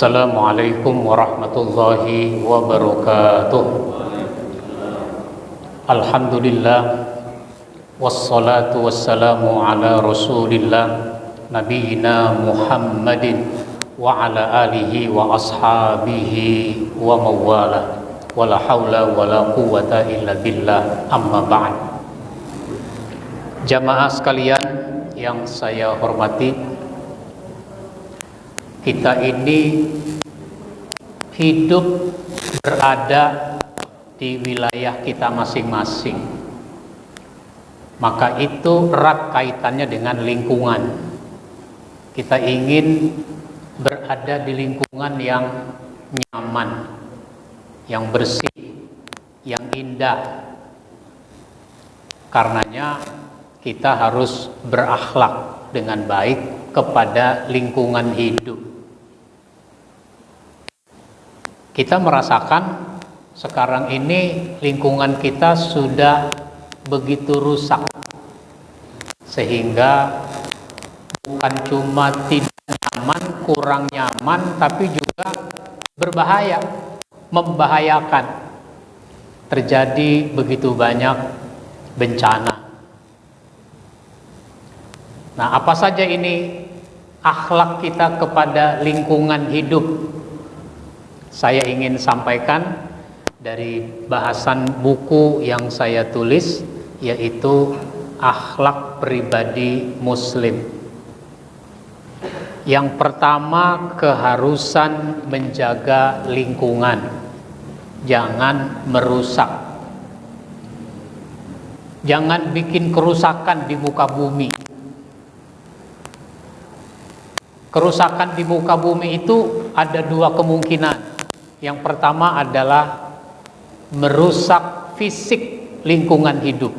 Assalamualaikum warahmatullahi wabarakatuh. Alhamdulillah, wassalatu wassalamu ala rasulillah Nabiyyina Muhammadin wa ala alihi wa ashabihi wa mawala. Wala hawla wala quwwata illa billah, amma ba'd. Jamaah sekalian yang saya hormati, kita ini hidup berada di wilayah kita masing-masing. Maka itu erat kaitannya dengan lingkungan. Kita ingin berada di lingkungan yang nyaman, yang bersih, yang indah. Karenanya kita harus berakhlak dengan baik kepada lingkungan hidup. Kita merasakan sekarang ini lingkungan kita sudah begitu rusak, sehingga bukan cuma tidak nyaman, kurang nyaman, tapi juga berbahaya, membahayakan. Terjadi begitu banyak bencana. Nah, apa saja ini akhlak kita kepada lingkungan hidup? Saya ingin sampaikan dari bahasan buku yang saya tulis, yaitu Akhlak Pribadi Muslim. Yang pertama, keharusan menjaga lingkungan, jangan merusak. Jangan bikin kerusakan di muka bumi. Kerusakan di muka bumi itu ada dua kemungkinan. Yang pertama adalah merusak fisik lingkungan hidup.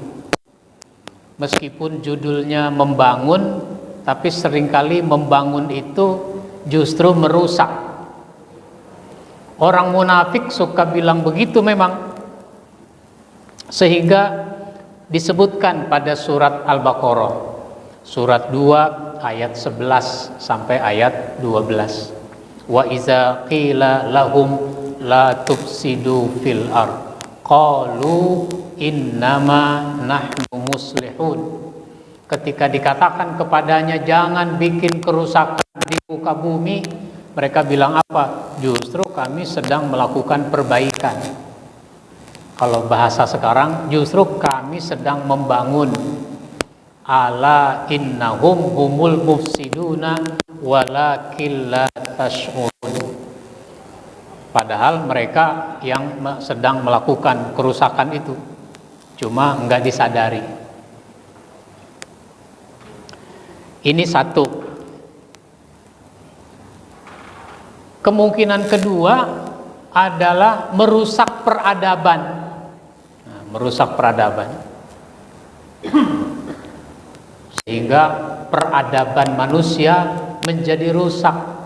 Meskipun judulnya membangun, tapi seringkali membangun itu justru merusak. Orang munafik suka bilang begitu memang. Sehingga disebutkan pada surat Al-Baqarah, surat 2 ayat 11 sampai ayat 12. Wa iza qila lahum la tufsidu fil ard qalu innama nahnu muslihun. Ketika dikatakan kepadanya jangan bikin kerusakan di muka bumi, mereka bilang apa? Justru kami sedang melakukan perbaikan. Kalau bahasa sekarang, justru kami sedang membangun. Ala innahum humul mufsiduna walakin la tash'urun. Padahal mereka yang sedang melakukan kerusakan itu, cuma enggak disadari. Ini satu. Kemungkinan kedua adalah merusak peradaban. Nah, merusak peradaban. Sehingga peradaban manusia menjadi rusak.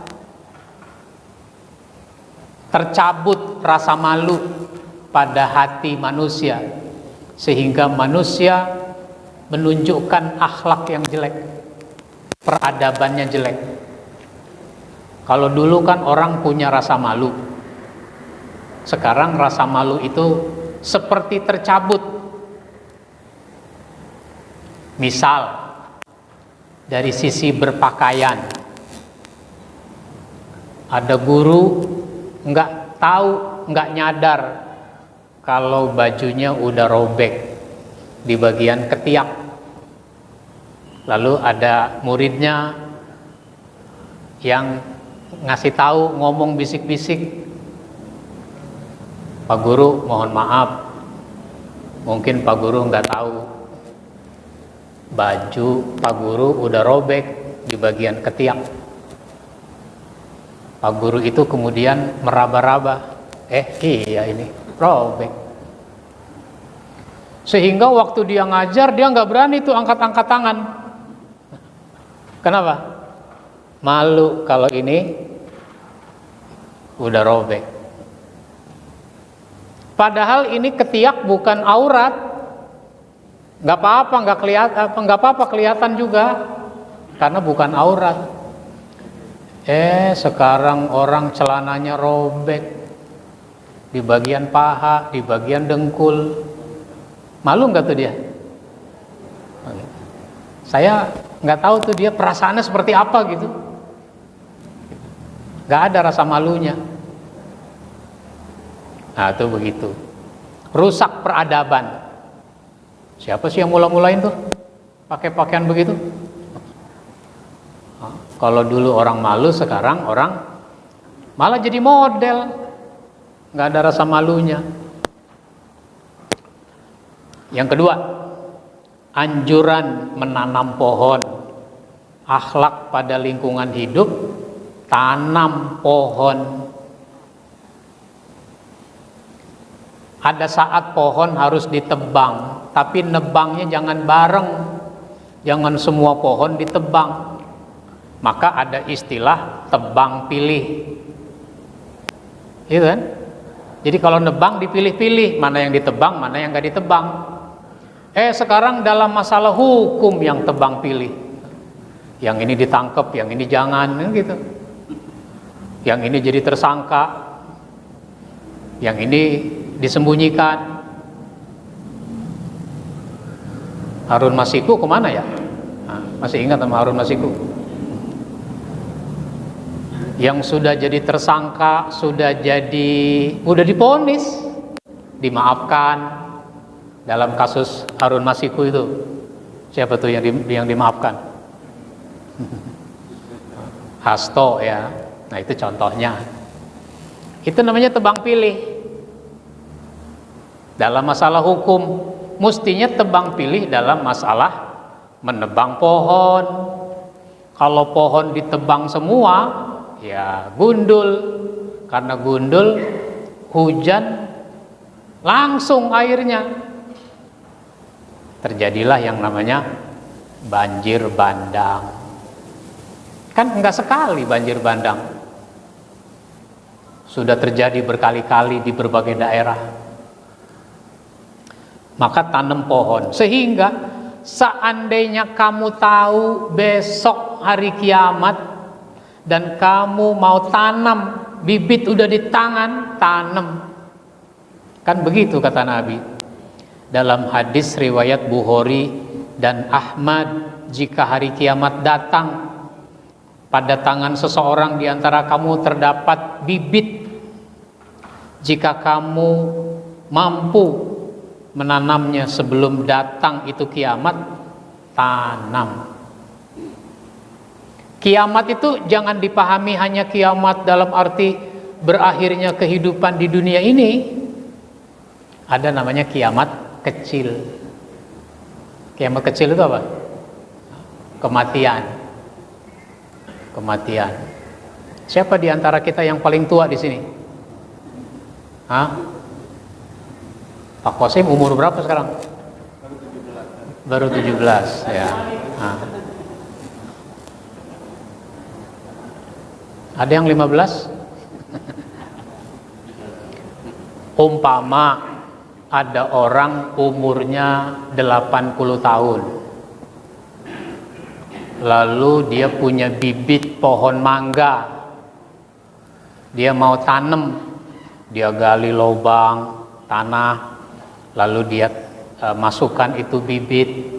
Tercabut rasa malu pada hati manusia, sehingga manusia menunjukkan akhlak yang jelek, peradabannya jelek. Kalau dulu kan orang punya rasa malu, sekarang rasa malu itu seperti tercabut. Misal dari sisi berpakaian, ada guru nggak tahu, nggak nyadar kalau bajunya udah robek di bagian ketiak. Lalu ada muridnya yang ngasih tahu, ngomong bisik-bisik, Pak Guru mohon maaf, mungkin Pak Guru nggak tahu baju Pak Guru udah robek di bagian ketiak. Pak Guru itu kemudian meraba-raba, iya ini robek. Sehingga waktu dia ngajar, dia nggak berani tuh angkat-angkat tangan. Kenapa? Malu kalau ini udah robek. Padahal ini ketiak bukan aurat, nggak apa-apa, nggak apa-apa kelihatan juga, karena bukan aurat. Sekarang orang celananya robek di bagian paha, di bagian dengkul. Malu nggak tuh dia? Saya nggak tahu tuh dia perasaannya seperti apa gitu. Nggak ada rasa malunya. Nah itu begitu. Rusak peradaban. Siapa sih yang mula-mulain tuh pakai pakaian begitu? Kalau dulu orang malu, sekarang orang malah jadi model. Nggak ada rasa malunya. Yang kedua, anjuran menanam pohon. Akhlak pada lingkungan hidup, tanam pohon. Ada saat pohon harus ditebang, tapi nebangnya jangan bareng. Jangan semua pohon ditebang. Maka ada istilah tebang pilih. Gitu kan? Jadi kalau nebang dipilih-pilih, mana yang ditebang, mana yang gak ditebang. Sekarang dalam masalah hukum yang tebang pilih. Yang ini ditangkap, yang ini jangan, gitu. Yang ini jadi tersangka, yang ini disembunyikan. Harun Masiku kemana ya? Masih ingat sama Harun Masiku? Yang sudah jadi tersangka, udah divonis, dimaafkan. Dalam kasus Harun Masiku itu, siapa tuh yang dimaafkan? Hasto ya. Nah itu contohnya. Itu namanya tebang pilih. Dalam masalah hukum, mestinya tebang pilih dalam masalah menebang pohon. Kalau pohon ditebang semua, ya gundul. Karena gundul, hujan langsung airnya. Terjadilah yang namanya banjir bandang. Kan enggak sekali banjir bandang, sudah terjadi berkali-kali di berbagai daerah. Maka tanam pohon, sehingga seandainya kamu tahu besok hari kiamat dan kamu mau tanam, bibit udah di tangan, tanam. Kan begitu kata Nabi dalam hadis riwayat Bukhari dan Ahmad, jika hari kiamat datang, pada tangan seseorang di antara kamu terdapat bibit. Jika kamu mampu menanamnya sebelum datang itu kiamat, tanam. Kiamat itu jangan dipahami hanya kiamat dalam arti berakhirnya kehidupan di dunia ini. Ada namanya kiamat kecil. Kiamat kecil itu apa? Kematian. Kematian. Siapa di antara kita yang paling tua di sini? Pak Kosim umur berapa sekarang? Baru 17 ya. Ada yang 15? Umpama ada orang umurnya 80 tahun, lalu dia punya bibit pohon mangga, dia mau tanam, dia gali lubang tanah, lalu dia masukkan itu bibit.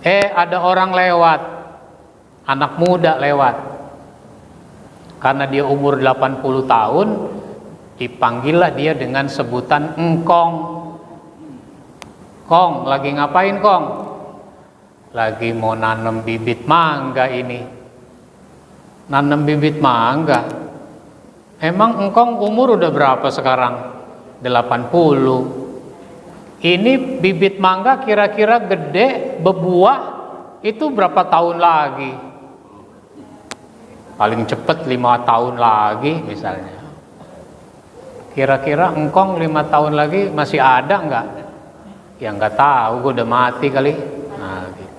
Ada orang lewat, anak muda lewat, karena dia umur 80 tahun, dipanggillah dia dengan sebutan engkong. Kong, lagi ngapain Kong? Lagi mau nanam bibit mangga ini. Nanam bibit mangga. Emang engkong umur udah berapa sekarang? 80. Ini bibit mangga kira-kira gede, berbuah, itu berapa tahun lagi? Paling cepat 5 tahun lagi misalnya. Kira-kira engkong 5 tahun lagi masih ada enggak? Ya nggak tahu, gue udah mati kali. Nah, gitu.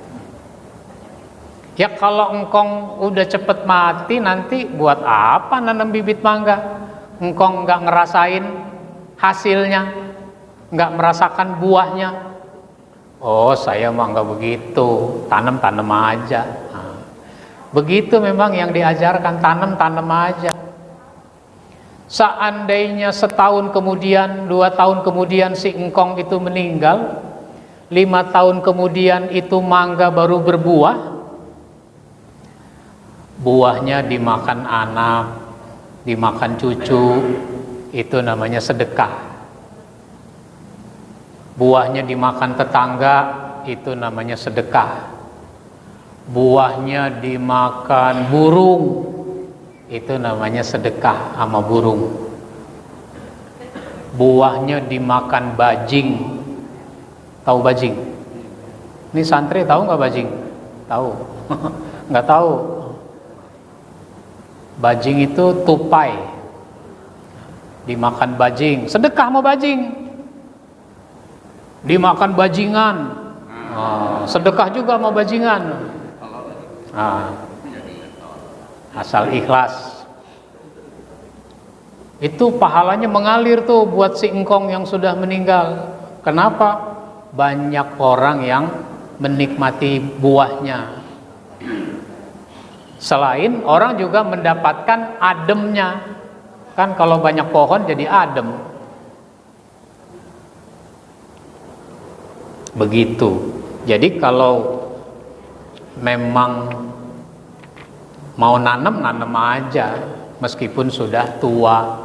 Ya kalau engkong udah cepet mati, nanti buat apa nanam bibit mangga? Engkong nggak ngerasain hasilnya, nggak merasakan buahnya. Oh, saya mah nggak begitu, tanam aja. Nah, Begitu memang yang diajarkan, tanam aja. Seandainya setahun kemudian, 2 tahun kemudian si engkong itu meninggal, 5 tahun kemudian itu mangga baru berbuah, buahnya dimakan anak, dimakan cucu, itu namanya sedekah. Buahnya dimakan tetangga, itu namanya sedekah. Buahnya dimakan burung, itu namanya sedekah sama burung. Buahnya dimakan bajing. Tahu bajing? Ini santri tahu nggak bajing? Tahu? Nggak tahu. Bajing itu tupai. Dimakan bajing, sedekah sama bajing. Dimakan bajingan, sedekah juga sama bajingan. Asal ikhlas. Itu pahalanya mengalir tuh buat si engkong yang sudah meninggal. Kenapa? Banyak orang yang menikmati buahnya. Selain orang juga mendapatkan ademnya. Kan kalau banyak pohon jadi adem. Begitu. Jadi kalau memang mau nanam aja meskipun sudah tua.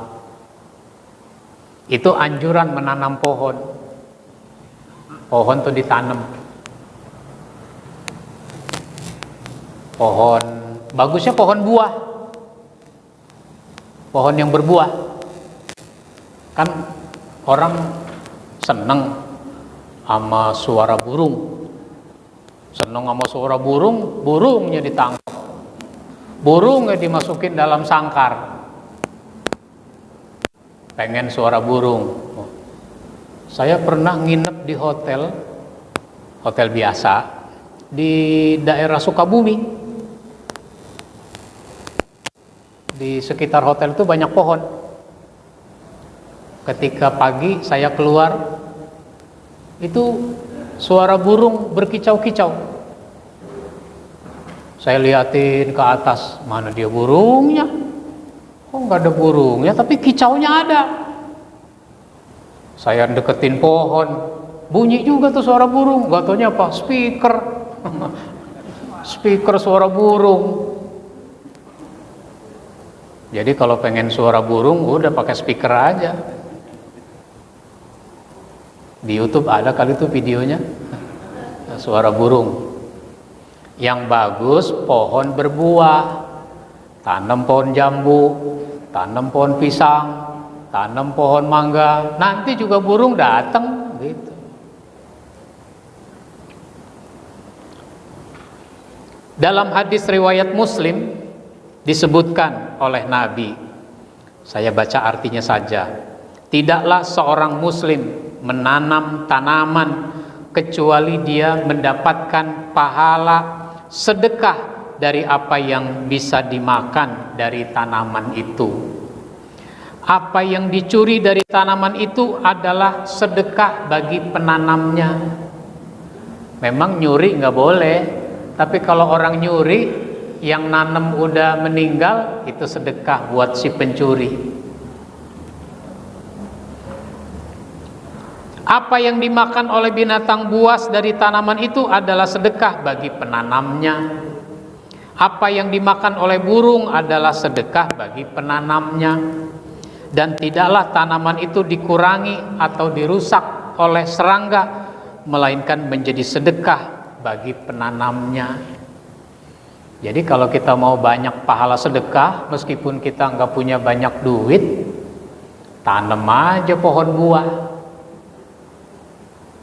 Itu anjuran menanam pohon. Pohon tuh ditanam. Pohon, bagusnya pohon buah. Pohon yang berbuah. Kan orang seneng sama suara burung. Seneng sama suara burung, burungnya ditangkap. Burungnya dimasukin dalam sangkar. Pengen suara burung. Saya pernah nginep di hotel biasa di daerah Sukabumi. Di sekitar hotel itu banyak pohon. Ketika pagi saya keluar, itu suara burung berkicau-kicau. Saya liatin ke atas, mana dia burungnya? Kok nggak ada burungnya, tapi kicaunya ada. Saya deketin pohon, bunyi juga tuh suara burung. Gak taunya apa? Speaker. Speaker suara burung. Jadi kalau pengen suara burung, udah pakai speaker aja. Di YouTube ada kali tuh videonya, suara burung. Yang bagus pohon berbuah, tanam pohon jambu, tanam pohon pisang, tanam pohon mangga, nanti juga burung datang gitu. Dalam hadis riwayat Muslim disebutkan oleh Nabi, saya baca artinya saja. Tidaklah seorang muslim menanam tanaman kecuali dia mendapatkan pahala sedekah dari apa yang bisa dimakan dari tanaman itu. Apa yang dicuri dari tanaman itu adalah sedekah bagi penanamnya. Memang nyuri nggak boleh, tapi kalau orang nyuri yang nanam udah meninggal, itu sedekah buat si pencuri. Apa yang dimakan oleh binatang buas dari tanaman itu adalah sedekah bagi penanamnya. Apa yang dimakan oleh burung adalah sedekah bagi penanamnya. Dan tidaklah tanaman itu dikurangi atau dirusak oleh serangga, melainkan menjadi sedekah bagi penanamnya. Jadi kalau kita mau banyak pahala sedekah, meskipun kita nggak punya banyak duit, tanam aja pohon buah.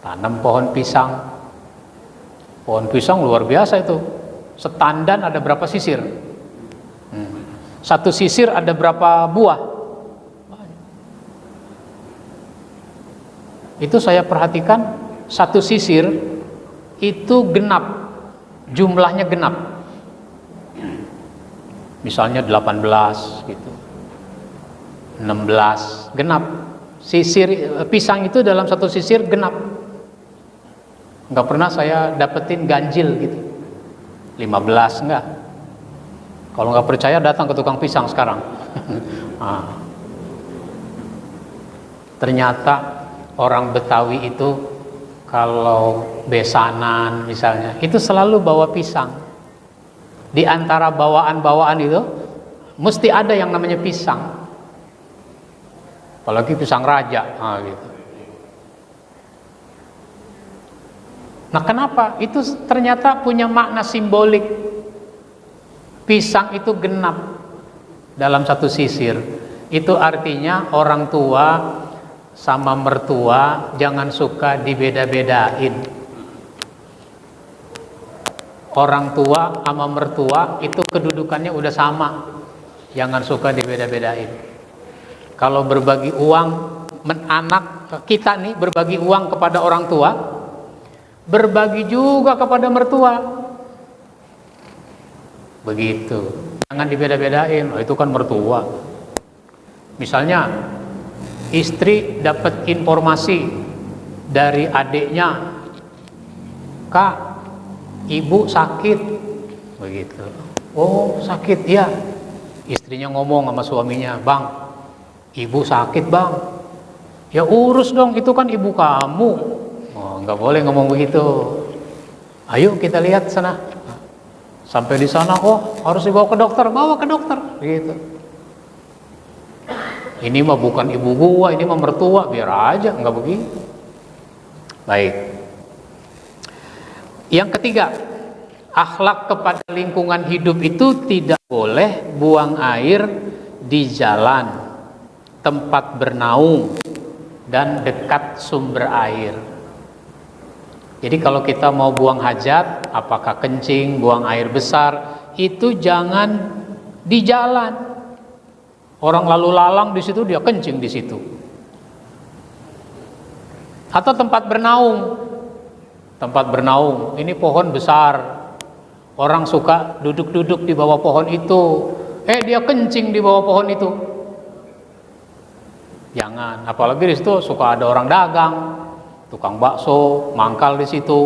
Tanam pohon pisang. Pohon pisang luar biasa itu. Setandan ada berapa sisir? Satu sisir ada berapa buah? Itu saya perhatikan, satu sisir itu genap. Jumlahnya genap. Misalnya 18 gitu. 16 genap. Sisir pisang itu dalam satu sisir genap. Nggak pernah saya dapetin ganjil gitu. 15 enggak. Kalau nggak percaya datang ke tukang pisang sekarang. Nah, ternyata orang Betawi itu kalau besanan misalnya itu selalu bawa pisang. Di antara bawaan-bawaan itu mesti ada yang namanya pisang. Apalagi pisang raja, nah, gitu. Nah, kenapa? Itu ternyata punya makna simbolik. Pisang itu genap dalam satu sisir. Itu artinya orang tua sama mertua jangan suka dibeda-bedain. Orang tua sama mertua itu kedudukannya udah sama, jangan suka dibeda-bedain. Kalau berbagi uang, anak kita nih berbagi uang kepada orang tua, berbagi juga kepada mertua. Begitu, jangan dibeda-bedain. Oh, itu kan mertua. Misalnya istri dapat informasi dari adiknya, Kak, ibu sakit, begitu. Oh, sakit ya. Istrinya ngomong sama suaminya, Bang, ibu sakit bang. Ya urus dong, itu kan ibu kamu. Oh, nggak boleh ngomong begitu. Ayo kita lihat sana. Sampai di sana, oh harus dibawa ke dokter, bawa ke dokter, gitu. Ini mah bukan ibu gua, ini mah mertua, biar aja, nggak begitu. Baik. Yang ketiga, akhlak kepada lingkungan hidup itu tidak boleh buang air di jalan, tempat bernaung, dan dekat sumber air. Jadi kalau kita mau buang hajat, apakah kencing, buang air besar, itu jangan di jalan. Orang lalu lalang di situ, dia kencing di situ. Atau tempat bernaung. Tempat bernaung, ini pohon besar. Orang suka duduk-duduk di bawah pohon itu. Dia kencing di bawah pohon itu. Jangan, apalagi di situ suka ada orang dagang, tukang bakso mangkal di situ,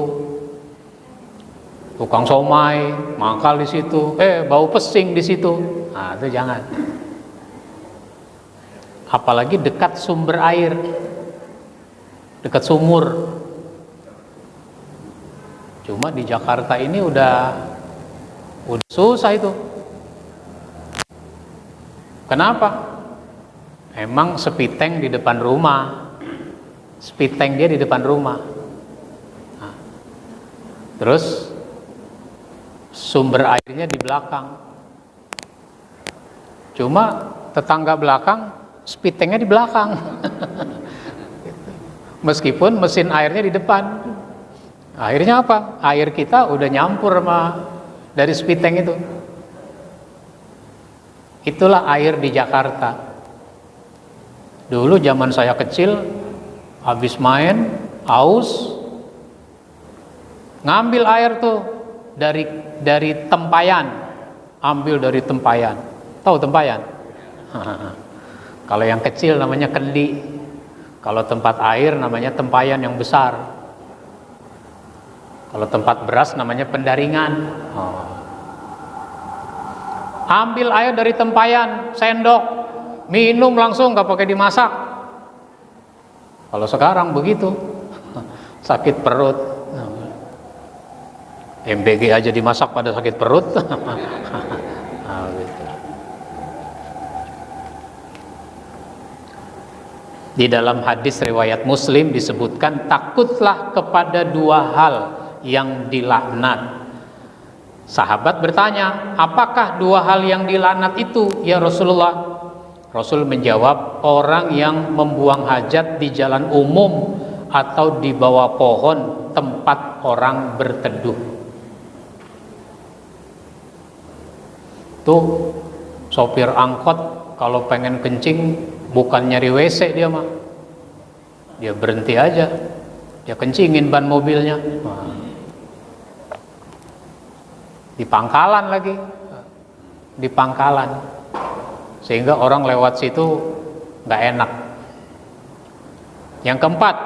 tukang somai mangkal di situ, bau pesing di situ. Nah, itu jangan. Apalagi dekat sumber air, dekat sumur. Cuma di Jakarta ini udah susah itu. Kenapa? Emang sepi tank di depan rumah. Speed tank dia di depan rumah. Nah, terus sumber airnya di belakang. Cuma tetangga belakang speed tanknya di belakang. Meskipun mesin airnya di depan. Akhirnya apa? Air kita udah nyampur sama dari speed tank itu. Itulah air di Jakarta. Dulu zaman saya kecil, habis main, haus, ngambil air tuh dari tempayan, ambil dari tempayan. Tahu tempayan? Kalau yang kecil namanya kendi, kalau tempat air namanya tempayan yang besar. Kalau tempat beras namanya pendaringan. Ambil air dari tempayan, sendok, minum langsung, nggak pakai dimasak. Kalau sekarang begitu, sakit perut, MBG aja dimasak pada sakit perut. Nah, gitu. Di dalam hadis riwayat Muslim disebutkan, takutlah kepada dua hal yang dilaknat. Sahabat bertanya, apakah dua hal yang dilaknat itu ya Rasulullah? Rasul menjawab, orang yang membuang hajat di jalan umum atau di bawah pohon tempat orang berteduh. Tuh sopir angkot kalau pengen kencing bukan nyari WC dia mah, dia berhenti aja, dia kencingin ban mobilnya. Di pangkalan lagi, di pangkalan, sehingga orang lewat situ nggak enak. Yang keempat,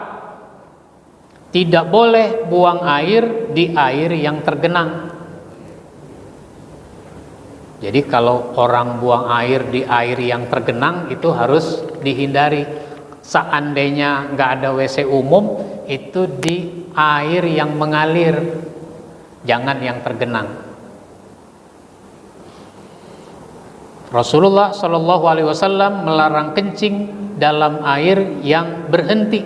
tidak boleh buang air di air yang tergenang. Jadi kalau orang buang air di air yang tergenang itu harus dihindari. Seandainya nggak ada WC umum, itu di air yang mengalir, jangan yang tergenang. Rasulullah Shallallahu Alaihi Wasallam melarang kencing dalam air yang berhenti,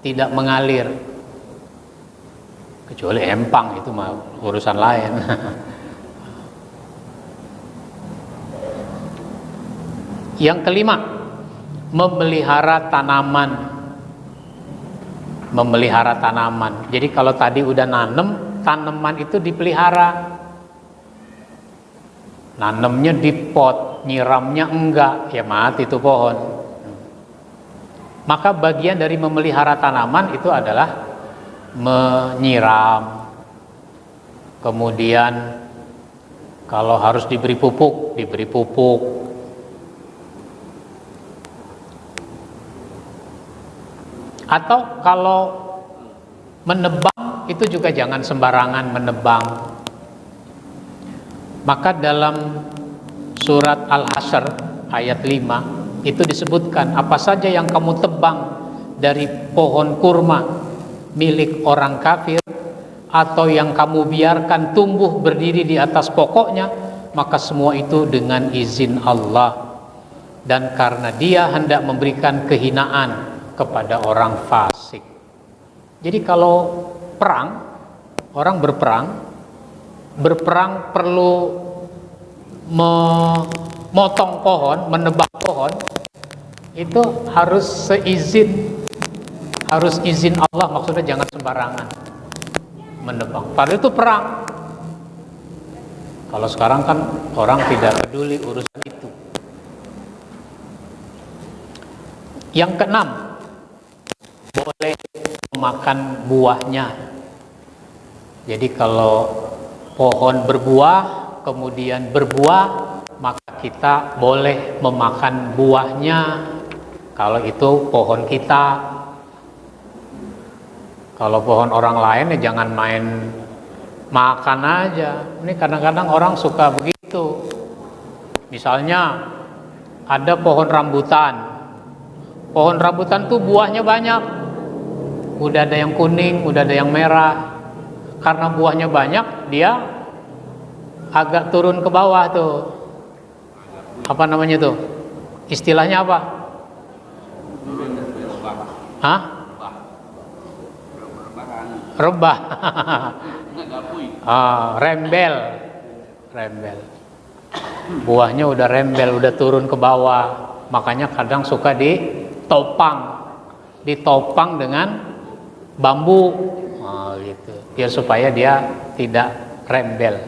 tidak mengalir. Kecuali empang, itu mah urusan lain. Yang kelima, memelihara tanaman. Memelihara tanaman. Jadi kalau tadi udah nanem, tanaman itu dipelihara. Nanemnya di pot, nyiramnya enggak, ya mati itu pohon. Maka bagian dari memelihara tanaman itu adalah menyiram. Kemudian kalau harus diberi pupuk, diberi pupuk. Atau kalau menebang itu juga jangan sembarangan menebang. Maka dalam surat Al-Hasyr ayat 5 itu disebutkan apa saja yang kamu tebang dari pohon kurma milik orang kafir atau yang kamu biarkan tumbuh berdiri di atas pokoknya, maka semua itu dengan izin Allah dan karena Dia hendak memberikan kehinaan kepada orang fasik. Jadi kalau perang, orang berperang perlu memotong pohon, menebang pohon, itu harus izin Allah, maksudnya jangan sembarangan menebang. Padahal itu perang. Kalau sekarang kan orang tidak peduli urusan itu. Yang keenam, boleh memakan buahnya. Jadi kalau pohon berbuah kemudian berbuah, maka kita boleh memakan buahnya. Kalau itu pohon kita. Kalau pohon orang lain ya jangan main makan aja. Ini kadang-kadang orang suka begitu. Misalnya ada pohon rambutan. Pohon rambutan tuh buahnya banyak. Udah ada yang kuning, udah ada yang merah. Karena buahnya banyak, dia agak turun ke bawah tuh. Apa namanya tuh? Istilahnya apa? Hah? Rebah. Rembel. Buahnya udah rembel, udah turun ke bawah. Makanya kadang suka ditopang dengan bambu, gitu. Ya supaya dia tidak rembel.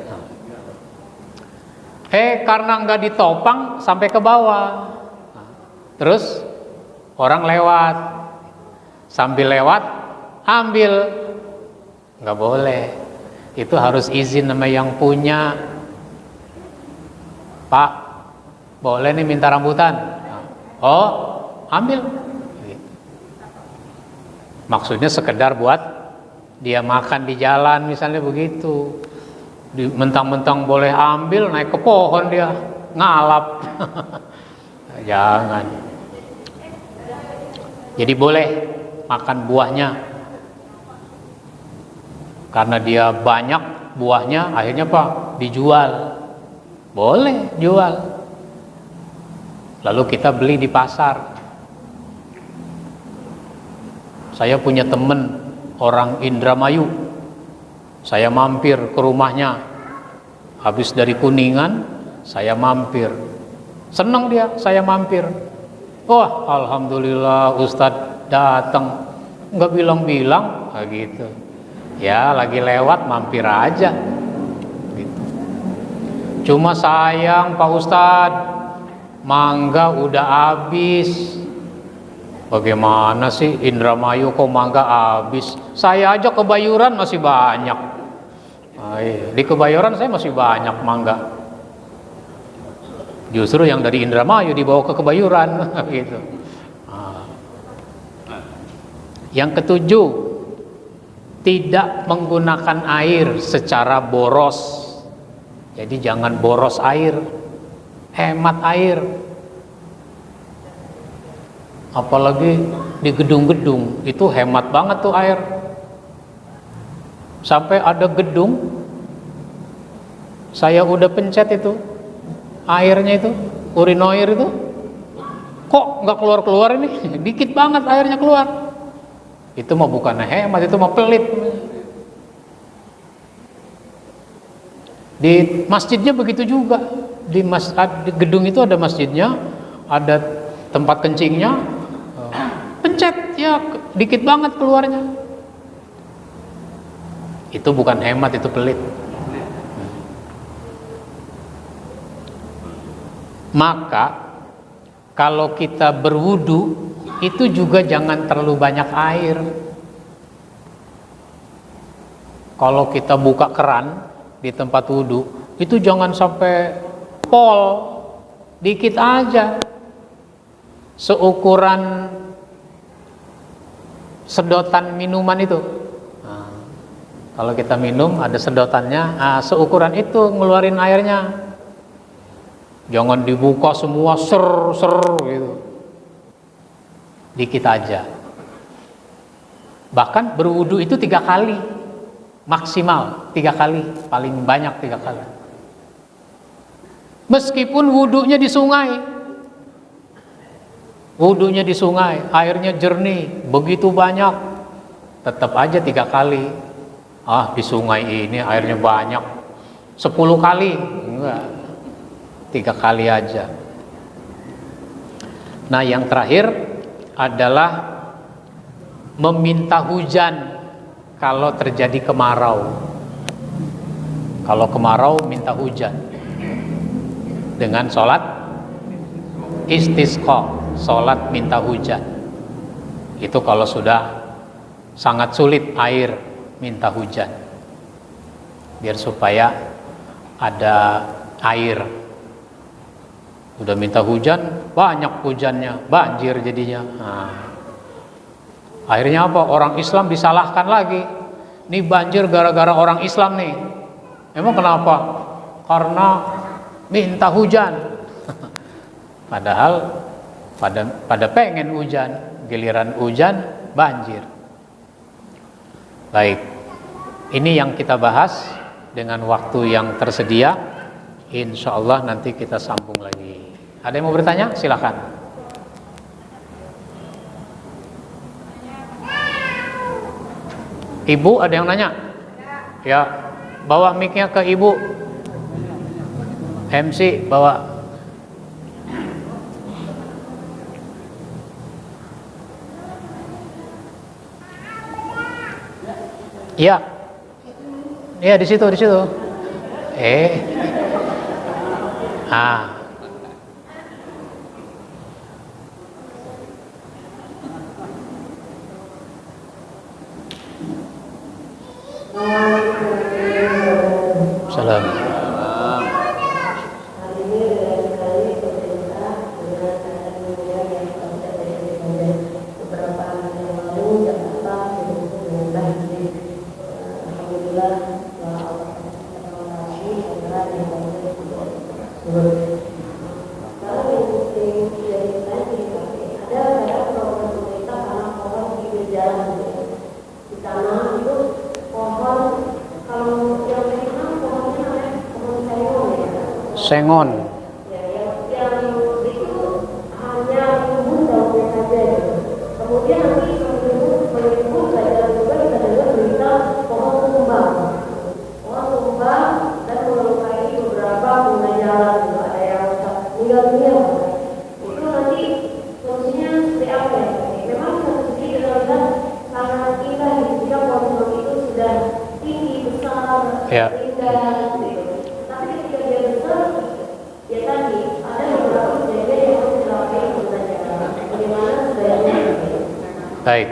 Karena nggak ditopang sampai ke bawah. Terus orang lewat, sambil lewat ambil, nggak boleh. Itu harus izin sama yang punya. Pak, boleh nih minta rambutan? Oh, ambil. Maksudnya sekedar buat dia makan di jalan misalnya begitu. Mentang-mentang boleh ambil, naik ke pohon dia ngalap. Jangan. Jadi boleh makan buahnya. Karena dia banyak buahnya, akhirnya Pak dijual. Boleh jual. Lalu kita beli di pasar. Saya punya teman orang Indramayu. Saya mampir ke rumahnya. Habis dari Kuningan, saya mampir. Senang dia, saya mampir. Wah, alhamdulillah Ustadz datang. Nggak bilang-bilang, gitu. Ya, lagi lewat mampir aja. Gitu. Cuma sayang Pak Ustadz, mangga udah habis. Bagaimana sih Indramayu kok mangga habis? Saya aja Kebayoran masih banyak. Di Kebayoran saya masih banyak mangga. Justru yang dari Indramayu dibawa ke Kebayoran, gitu. Yang ketujuh, tidak menggunakan air secara boros. Jadi jangan boros air, hemat air. Apalagi di gedung-gedung itu hemat banget tuh air. Sampai ada gedung saya udah pencet itu airnya itu, urinoir itu, kok nggak keluar-keluar ini? Dikit banget airnya keluar. Itu mah bukan hemat, itu mah pelit. Di masjidnya begitu juga. Di gedung itu ada masjidnya, ada tempat kencingnya. Pencet ya dikit banget keluarnya. Itu bukan hemat, itu pelit. Maka kalau kita berwudu itu juga jangan terlalu banyak air. Kalau kita buka keran di tempat wudu itu jangan sampai pol, dikit aja, seukuran sedotan minuman itu. Nah, kalau kita minum ada sedotannya, seukuran itu ngeluarin airnya. Jangan dibuka semua ser gitu, dikit aja. Bahkan berwudu itu 3 kali maksimal, 3 kali, paling banyak 3 kali. Meskipun wudunya di sungai, airnya jernih, begitu banyak, tetap aja 3 kali. Di sungai ini airnya banyak, 10 kali, enggak, 3 kali aja. Nah, yang terakhir adalah meminta hujan kalau terjadi kemarau. Kalau kemarau minta hujan dengan sholat istisqa, sholat minta hujan. Itu kalau sudah sangat sulit air, minta hujan biar supaya ada air. Udah minta hujan, banyak hujannya, banjir jadinya. Akhirnya apa? Orang Islam disalahkan lagi. Ini banjir gara-gara orang Islam nih. Emang kenapa? Karena minta hujan. Padahal pada pengen hujan, giliran hujan banjir. Baik, ini yang kita bahas dengan waktu yang tersedia. Insya Allah nanti kita sambung lagi. Ada yang mau bertanya? Silakan. Ibu ada yang nanya? Ya, bawa mic-nya ke ibu. MC bawa. Ya, ya di situ. Salam. Sengon. Kemudian nanti berikut belajar juga kita dengar berita pohon tumbang dan melukai beberapa pengguna jalan, ada yang meninggal dunia. Itu nanti solusinya seperti apa ya? Memang satu sisi kita lihat sangat indah jika pohon tumbang itu sudah tinggi besar, indah, gitu. Tapi ketika dia besar, ya tadi ada beberapa kejadian yang harus dilakukan pengguna jalan. Bagaimana sebaiknya? Baik.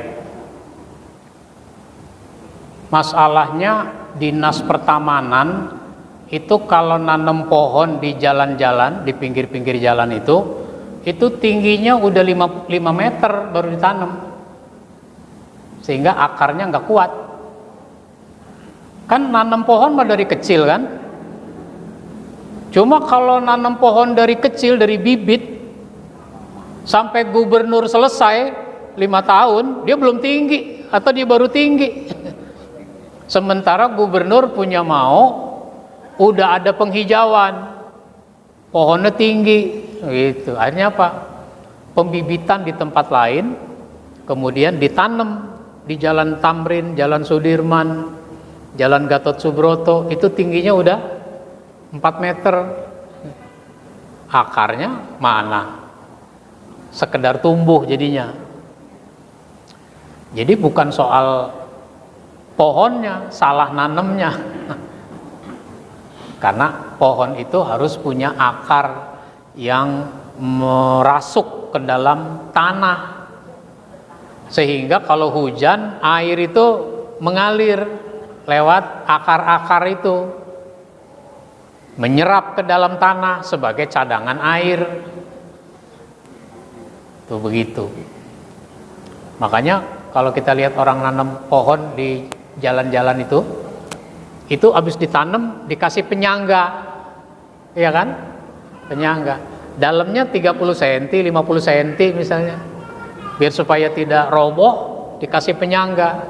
Masalahnya dinas pertamanan itu kalau nanam pohon di jalan-jalan, di pinggir-pinggir jalan itu tingginya udah 5 meter baru ditanam. Sehingga akarnya nggak kuat. Kan nanam pohon mah dari kecil kan? Cuma kalau nanam pohon dari kecil, dari bibit, sampai gubernur selesai 5 tahun, dia belum tinggi atau dia baru tinggi. Sementara gubernur punya mau, udah ada penghijauan, pohonnya tinggi, gitu. Akhirnya apa? Pembibitan di tempat lain, kemudian ditanam di Jalan Tamrin, Jalan Sudirman, Jalan Gatot Subroto, itu tingginya udah 4 meter. Akarnya mana? Sekedar tumbuh jadinya. Jadi bukan soal pohonnya, salah nanemnya. Karena pohon itu harus punya akar yang merasuk ke dalam tanah. Sehingga kalau hujan, air itu mengalir lewat akar-akar itu, menyerap ke dalam tanah sebagai cadangan air. Tuh begitu. Makanya kalau kita lihat orang nanam pohon di jalan-jalan itu habis ditanam dikasih penyangga, ya kan? Penyangga. Dalamnya 30 cm, 50 cm misalnya. Biar supaya tidak roboh, dikasih penyangga.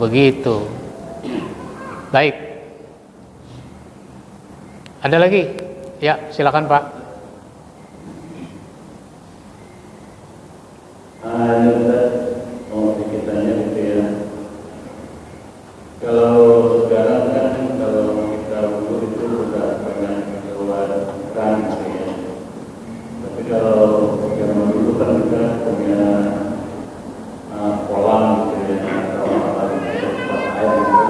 Begitu. Baik. Ada lagi? Ya, silakan Pak. Mau kita gitu ya. Kalau sekarang kan kalau kita wudhu itu sudah banyak keluar kan gitu ya. Tapi kalau zaman dulu kan kita punya kolam gitu ya, atau apa gitu, tempat air gitu.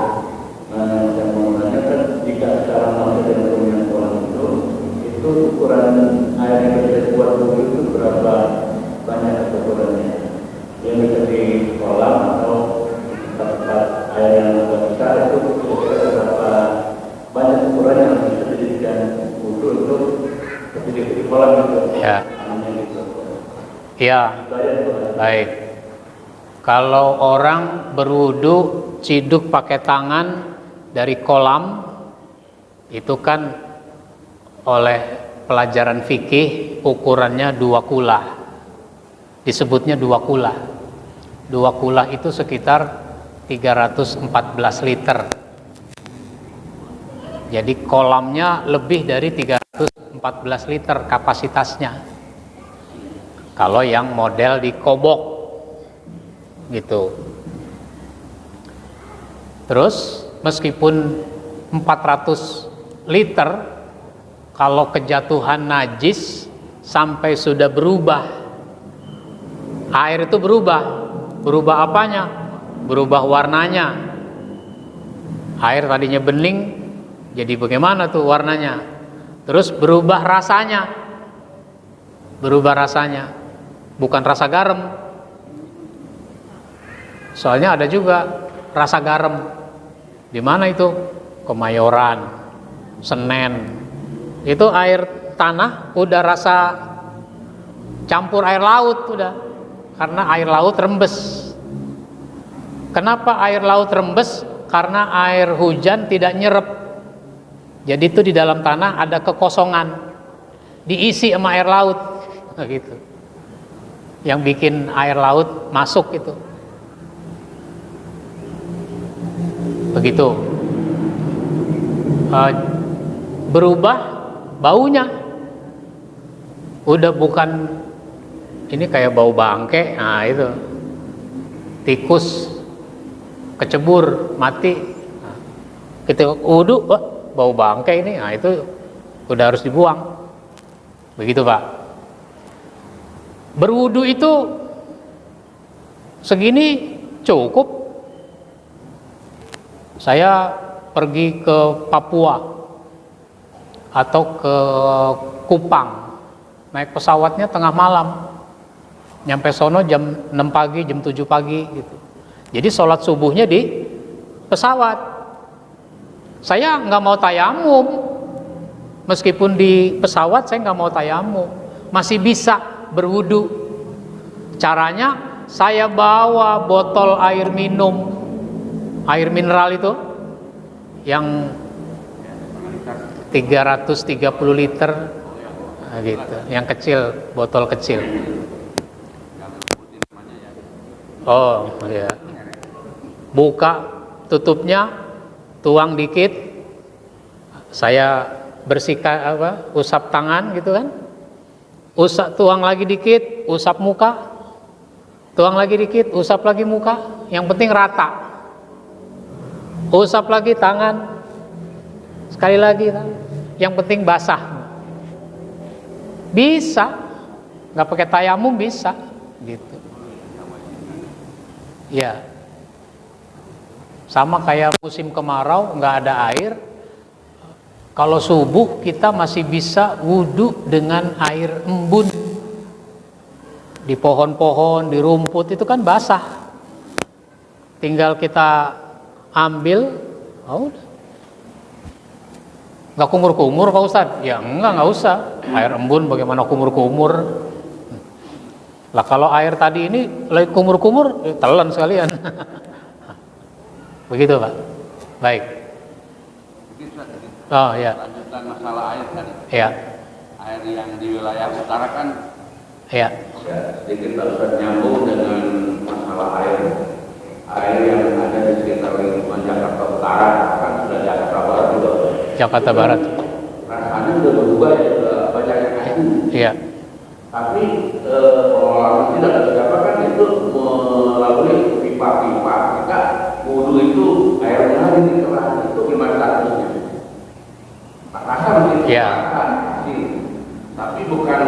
Nah, yang mau nanya kan jika sekarang masih ada punya kolam itu ukuran air yang bisa buat wudhu itu berapa banyak atau ukurannya? Yang bisa di kolam atau tempat air yang lebih besar itu kira-kira berapa banyak ukurannya yang bisa dijadikan wudhu untuk di kolam itu? Ya. Ya. Baik. Kalau orang berwudu ciduk pakai tangan dari kolam, itu kan oleh pelajaran fikih ukurannya 2 kula. Disebutnya 2 kula. 2 kula itu sekitar 314 liter. Jadi kolamnya lebih dari 314 liter kapasitasnya. Kalau yang model di kobok gitu. Terus meskipun 400 liter, kalau kejatuhan najis sampai sudah berubah, air itu berubah apanya? Berubah warnanya. Air tadinya bening, jadi bagaimana tuh warnanya? Terus berubah rasanya, bukan rasa garam. Soalnya ada juga rasa garam. Di mana itu? Kemayoran, Senen. Itu air tanah udah rasa campur air laut udah. Karena air laut rembes. Kenapa air laut rembes? Karena air hujan tidak nyerap. Jadi itu di dalam tanah ada kekosongan, diisi sama air laut, gitu. Yang bikin air laut masuk itu. Begitu. Berubah baunya. Udah bukan ini kayak bau bangke, nah itu tikus kecebur mati. Nah, kita wudu, bau bangke ini, nah itu udah harus dibuang. Begitu Pak. Berwudu itu segini cukup. Saya pergi ke Papua atau ke Kupang, naik pesawatnya tengah malam, nyampe sono jam 6 pagi, jam 7 pagi gitu. Jadi sholat subuhnya di pesawat. Saya nggak mau tayamum, meskipun di pesawat saya nggak mau tayamum, masih bisa berwudu. Caranya saya bawa botol air minum, air mineral itu yang 330 liter, nah, gitu. Yang kecil, botol kecil. Oh, ya. Buka tutupnya, tuang dikit. Saya bersihkan usap tangan gitu kan. Tuang lagi dikit, usap muka. Tuang lagi dikit, usap lagi muka. Yang penting rata. Usap lagi tangan. Sekali lagi kan. Yang penting basah. Bisa. Nggak pakai tayamum bisa. Gitu. Ya. Sama kayak musim kemarau nggak ada air. Kalau subuh kita masih bisa wudhu dengan air embun. Di pohon-pohon, di rumput itu kan basah. Tinggal kita ambil, oh udah. Nggak kumur-kumur Pak Ustadz? Ya nggak usah. Air embun bagaimana kumur-kumur? Lah kalau air tadi ini lagi kumur-kumur, telan sekalian. Begitu Pak. Baik. Oh ya. Lanjutan masalah air tadi. Ya. Air yang di wilayah utara kan. Ya. Sedikit Ustaz nyambung dengan masalah air. Air yang ada di sekitar lingkungan Jakarta Utara kan sudah Jakarta Barat juga. Jakarta Barat. Rasanya sudah berubah ya, sudah banyak yang asin. Iya. Tapi pengelola tidak ada siapa kan itu melalui pipa-pipa. Kita wudhu itu air mengalir di keran itu gimana statusnya? Rasa mungkin Iya. asin. Tapi bukan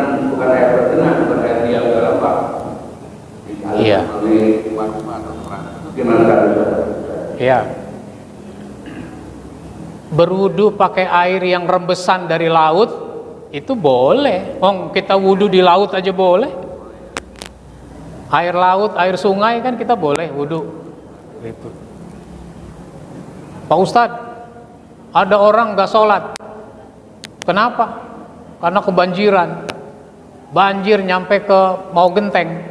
air bergenang, bukan air diam dalam bak. Iya. Gimana statusnya? Iya. Berwudu pakai air yang rembesan dari laut itu boleh. Kita wudu di laut aja boleh. Air laut, air sungai kan kita boleh wudu. Gitu. Pak Ustadz, ada orang nggak sholat. Kenapa? Karena kebanjiran. Banjir nyampe ke mau genteng.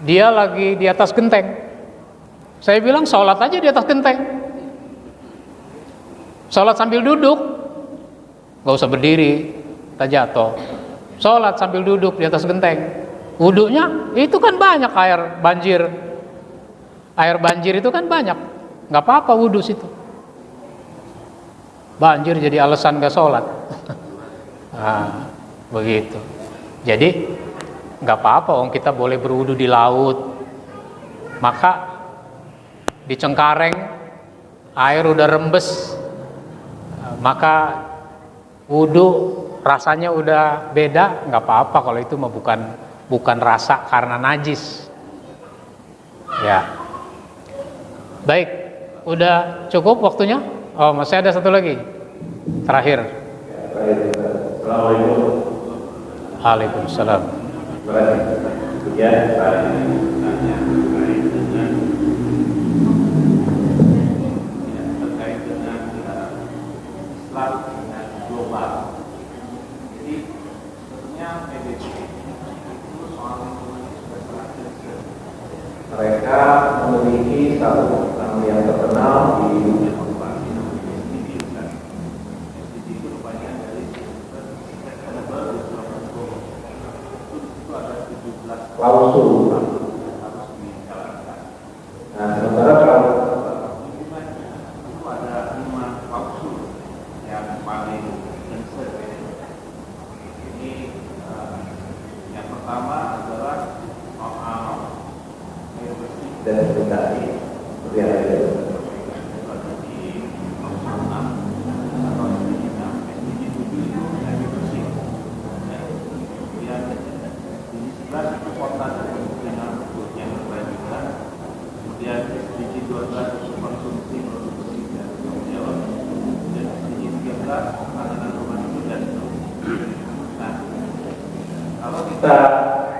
Dia lagi di atas genteng. Saya bilang sholat aja di atas genteng. Sholat sambil duduk, nggak usah berdiri, tak jatuh. Sholat sambil duduk di atas genteng. Wudunya itu kan banyak air banjir. Air banjir itu kan banyak, nggak apa-apa wudu situ. Banjir jadi alasan nggak sholat. Nah, begitu. Jadi nggak apa-apa, kita boleh berwudu di laut. Maka di Cengkareng air udah rembes. Maka wudu rasanya udah beda, nggak apa-apa kalau itu mah bukan rasa karena najis. Ya. Baik, udah cukup waktunya? Oh, masih ada satu lagi. Terakhir. Assalamualaikum. Waalaikumsalam. Ya, dengan global. Jadi sebetulnya PBB itu soal lingkungan sudah sangat kecil. mereka memiliki satu yang terkenal di dunia. SDG itu rupanya dari Sustainable Development Goals. Itu ada 17 Klausul. harus dijalankan. Nah, sementara kalau Lingkungannya itu ada 5 klausul yang paling concern. Ini yang pertama adalah soal air bersih. dan investasi seperti yang ada. Ada di klausul 6 atau SDG 6, SDG 7 itu air bersih. Kemudian SDG 11 itu kota dan kemungkinan yang berkelanjutan. Kemudian SDG 12 itu konsumsi produk bersih dan tanggung jawab. Dan SDG 13 penanganan rumah hidup dan seterusnya. Nah, kalau kita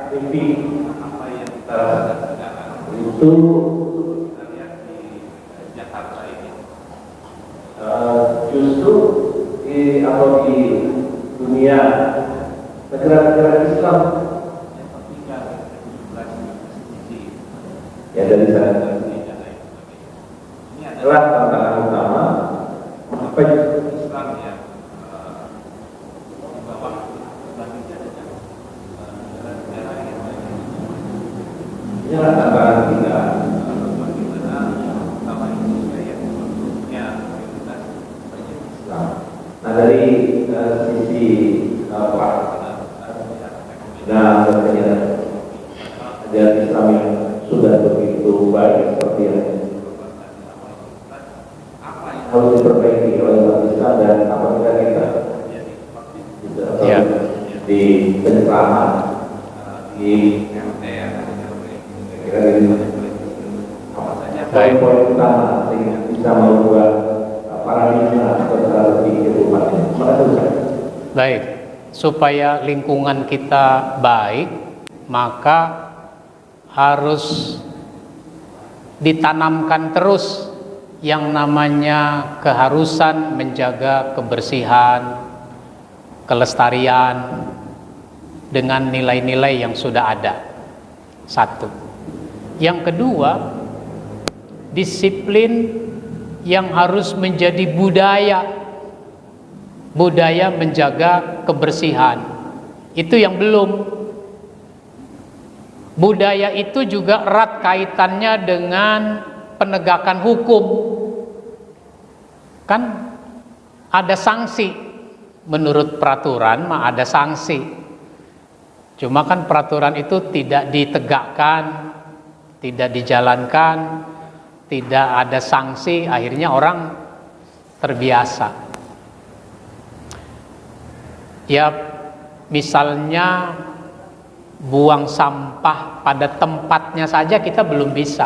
Kita mimpi apa yang kita lakukan sekarang, itu kita lihat di Jakarta ini, justru di dunia negara-negara Islam yang ketiga 17 SDG ya dari sana dan lain sebagainya. Ini adalah adalah tantangan utama apa Islam yang dia harus diperbaiki oleh umat Islam dan apabila kita Ya. di pencerahan di poin-poin utama sehingga bisa membuat paradigma atau cara berpikir umat Islam. Baik, supaya lingkungan kita baik, maka harus ditanamkan terus yang namanya keharusan menjaga kebersihan, kelestarian dengan nilai-nilai yang sudah ada. Satu. Yang kedua, disiplin yang harus menjadi budaya menjaga kebersihan. Itu yang belum. Budaya itu juga erat kaitannya dengan penegakan hukum. Kan ada sanksi. Menurut peraturan mah ada sanksi. Cuma kan peraturan itu tidak ditegakkan, tidak dijalankan, tidak ada sanksi, akhirnya orang terbiasa. Ya, misalnya buang sampah pada tempatnya saja kita belum bisa.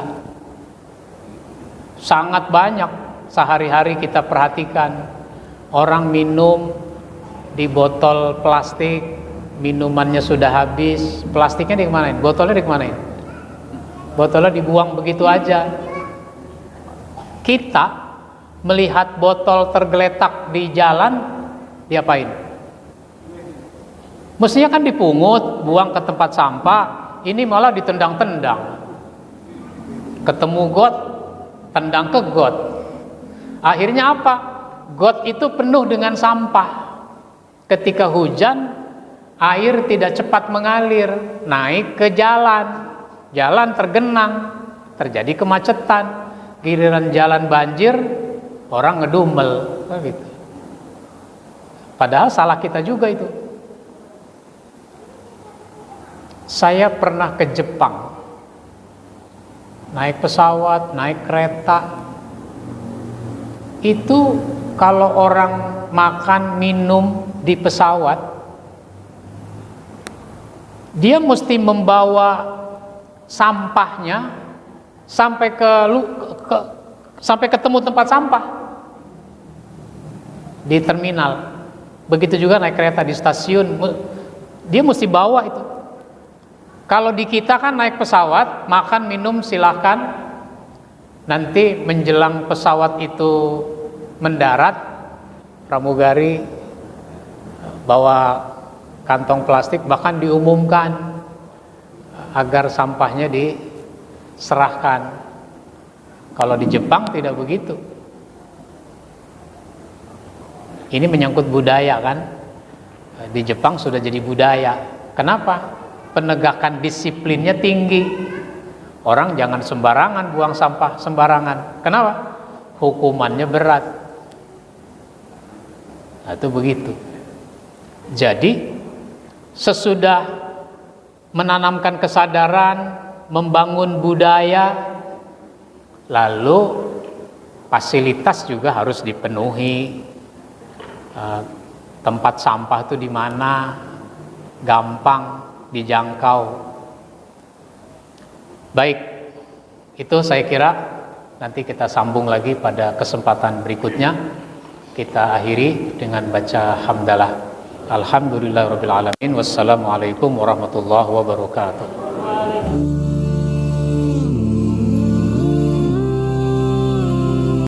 Sangat banyak sehari-hari kita perhatikan orang minum di botol plastik, minumannya sudah habis, plastiknya dikemanain? Botolnya dikemanain? Botolnya dibuang begitu aja. Kita melihat botol tergeletak di jalan, diapain? Mestinya kan dipungut, buang ke tempat sampah, ini malah ditendang-tendang. Ketemu got, tendang ke got. Akhirnya apa? Got itu penuh dengan sampah. Ketika hujan, air tidak cepat mengalir, naik ke jalan. Jalan tergenang, terjadi kemacetan. Giliran jalan banjir, orang ngedumel, gitu. Padahal salah kita juga itu. Saya pernah ke Jepang, naik pesawat, naik kereta. Itu kalau orang makan, minum di pesawat, dia mesti membawa sampahnya sampai sampai ketemu tempat sampah di terminal. Begitu juga naik kereta di stasiun, dia mesti bawa itu. Kalau di kita kan naik pesawat, makan, minum silahkan. Nanti menjelang pesawat itu mendarat, pramugari bawa kantong plastik, bahkan diumumkan agar sampahnya diserahkan. Kalau di Jepang tidak begitu. Ini menyangkut budaya kan. Di Jepang sudah jadi budaya. Kenapa? Penegakan disiplinnya tinggi. Orang jangan sembarangan buang sampah sembarangan. Kenapa? Hukumannya berat. Nah, itu begitu. Jadi sesudah menanamkan kesadaran, membangun budaya, lalu fasilitas juga harus dipenuhi. Tempat sampah itu di mana, gampang dijangkau. Baik, itu saya kira nanti kita sambung lagi pada kesempatan berikutnya. Kita akhiri dengan baca hamdalah. Alhamdulillahirabbil alamin. Wassalamualaikum warahmatullahi wabarakatuh.